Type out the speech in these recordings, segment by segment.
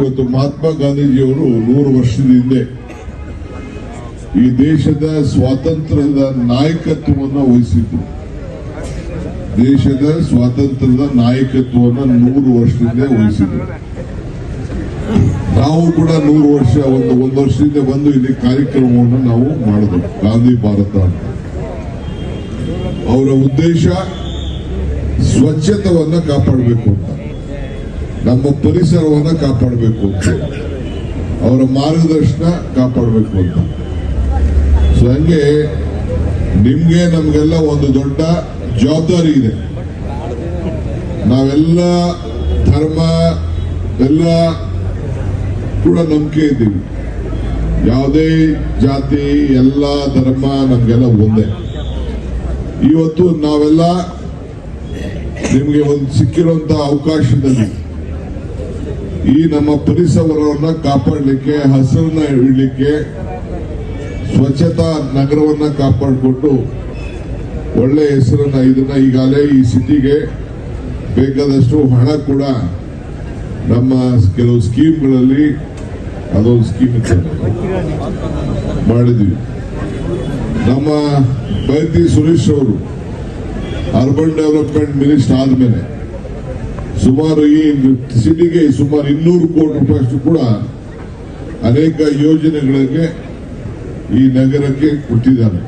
ಇವತ್ತು ಮಹಾತ್ಮ ಗಾಂಧೀಜಿಯವರು 100 ವರ್ಷದ ಹಿಂದೆ ಈ ದೇಶದ ಸ್ವಾತಂತ್ರ್ಯದ ನಾಯಕತ್ವವನ್ನು ವಹಿಸಿದ್ರು. ದೇಶದ ಸ್ವಾತಂತ್ರ್ಯದ ನಾಯಕತ್ವವನ್ನು 100 ವರ್ಷದಿಂದ ವಹಿಸಿದ್ರು. ನಾವು ಕೂಡ 100 ವರ್ಷ ಒಂದು ವರ್ಷದಿಂದ ಬಂದು ಇಲ್ಲಿ ಕಾರ್ಯಕ್ರಮವನ್ನು ನಾವು ಮಾಡಿದ್ವಿ, ಗಾಂಧಿ ಭಾರತ ಅಂತ. ಅವರ ಉದ್ದೇಶ ಸ್ವಚ್ಛತವನ್ನ ಕಾಪಾಡಬೇಕು ಅಂತ, ನಮ್ಮ ಪರಿಸರವನ್ನ ಕಾಪಾಡಬೇಕು ಅಂತ, ಅವರ ಮಾರ್ಗದರ್ಶನ ಕಾಪಾಡಬೇಕು ಅಂತ. ಸೊ ಹಂಗೆ ನಿಮ್ಗೆ ನಮ್ಗೆಲ್ಲ ಒಂದು ದೊಡ್ಡ ಜವಾಬ್ದಾರಿ ಇದೆ. ನಾವೆಲ್ಲ ಧರ್ಮ ಎಲ್ಲ ಕೂಡ ನಂಬಿಕೆ ಇದ್ದೀವಿ. ಯಾವುದೇ ಜಾತಿ ಎಲ್ಲ ಧರ್ಮ ನಮ್ಗೆಲ್ಲ ಒಂದೇ. ಇವತ್ತು ನಾವೆಲ್ಲ ನಿಮ್ಗೆ ಒಂದು ಸಿಕ್ಕಿರುವಂತಹ ಅವಕಾಶದಲ್ಲಿ ಈ ನಮ್ಮ ಪರಿಸರವನ್ನ ಕಾಪಾಡಲಿಕ್ಕೆ, ಹಸಿರನ್ನ ಇಡಲಿಕ್ಕೆ, ಸ್ವಚ್ಛತಾ ನಗರವನ್ನ ಕಾಪಾಡಿಕೊಂಡು ಒಳ್ಳೆ ಹೆಸರನ್ನ ಇದನ್ನ ಈಗಾಗಲೇ ಈ ಸಿಟಿಗೆ ಬೇಕಾದಷ್ಟು ಹಣ ಕೂಡ ನಮ್ಮ ಕೆಲವು ಸ್ಕೀಮ್ಗಳಲ್ಲಿ ಅದೊಂದು ಸ್ಕೀಮ್ ಮಾಡಿದ್ವಿ. ನಮ್ಮ ಬೈತಿ ಸುರೇಶ್ ಅವರು ಅರ್ಬನ್ ಡೆವಲಪ್ಮೆಂಟ್ ಮಿನಿಸ್ಟರ್ ಆದ್ಮೇಲೆ ಸುಮಾರು ಈ ಸಿಟಿಗೆ ಸುಮಾರು 200 ಕೋಟಿ ರೂಪಾಯಿ ಕೂಡ ಅನೇಕ ಯೋಜನೆಗಳಿಗೆ ಈ ನಗರಕ್ಕೆ ಕೊಟ್ಟಿದ್ದಾರೆ.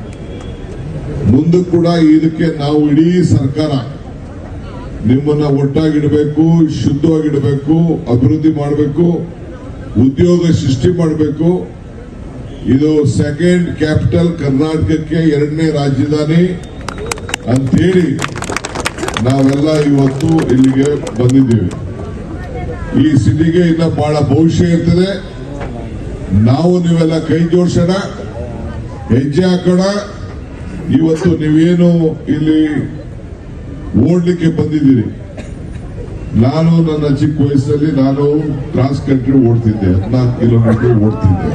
ಮುಂದೆ ಕೂಡ ಇದಕ್ಕೆ ನಾವು ಇಡೀ ಸರ್ಕಾರ ನಿಮ್ಮನ್ನ ಒಟ್ಟಾಗಿಡಬೇಕು, ಶುದ್ಧವಾಗಿಡಬೇಕು, ಅಭಿವೃದ್ಧಿ ಮಾಡಬೇಕು, ಉದ್ಯೋಗ ಸೃಷ್ಟಿ ಮಾಡಬೇಕು. ಇದು ಸೆಕೆಂಡ್ ಕ್ಯಾಪಿಟಲ್, ಕರ್ನಾಟಕಕ್ಕೆ 2ನೇ ರಾಜಧಾನಿ ಅಂತೇಳಿ ನಾವೆಲ್ಲ ಇವತ್ತು ಇಲ್ಲಿಗೆ ಬಂದಿದ್ದೇವೆ. ಈ ಸಿಟಿಗೆ ಇನ್ನ ಬಹಳ ಭವಿಷ್ಯ ಇರ್ತದೆ. ನಾವು ನೀವೆಲ್ಲ ಕೈ ಜೋಡಿಸೋಣ, ಹೆಜ್ಜೆ ಹಾಕೋಣ. ಇವತ್ತು ನೀವೇನು ಇಲ್ಲಿ ಓಡ್ಲಿಕ್ಕೆ ಬಂದಿದ್ದೀರಿ. ನಾನು ನನ್ನ ಚಿಕ್ಕ ವಯಸ್ಸಲ್ಲಿ ನಾನು ಕ್ರಾಸ್ ಕಂಟ್ರಿ ಓಡ್ತಿದ್ದೆ, 14 ಕಿಲೋಮೀಟರ್ ಓಡ್ತಿದ್ದೆ.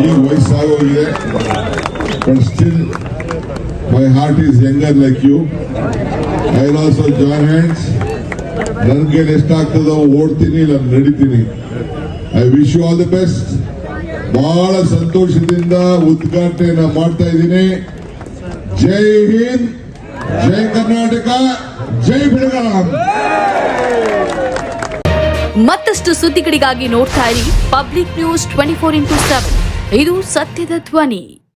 ಈಗ ವಯಸ್ಸಾಗೋಗಿದೆ, but still my heart is younger like you. I also join hands. ನನ್ನ ಕೈಲಿ ಎಷ್ಟಾಗ್ತದೋ ಓಡ್ತೀನಿ, ನಾನು ನಡೀತೀನಿ. I wish you all the best. ಬಹಳ ಸಂತೋಷದಿಂದ ಉದ್ಘಾಟನೆ ಮಾಡ್ತಾ ಇದ್ದೀನಿ. ಜೈ ಹಿಂದ್, ಜೈ ಕರ್ನಾಟಕ, ಜೈ ಬೆಳಗಾಂ. ಮತ್ತಷ್ಟು ಸುದ್ದಿಗಳಿಗಾಗಿ ನೋಡ್ತಾ ಇರಿ ಪಬ್ಲಿಕ್ ನ್ಯೂಸ್ 24x7. ಇದು ಸತ್ಯದ ಧ್ವನಿ.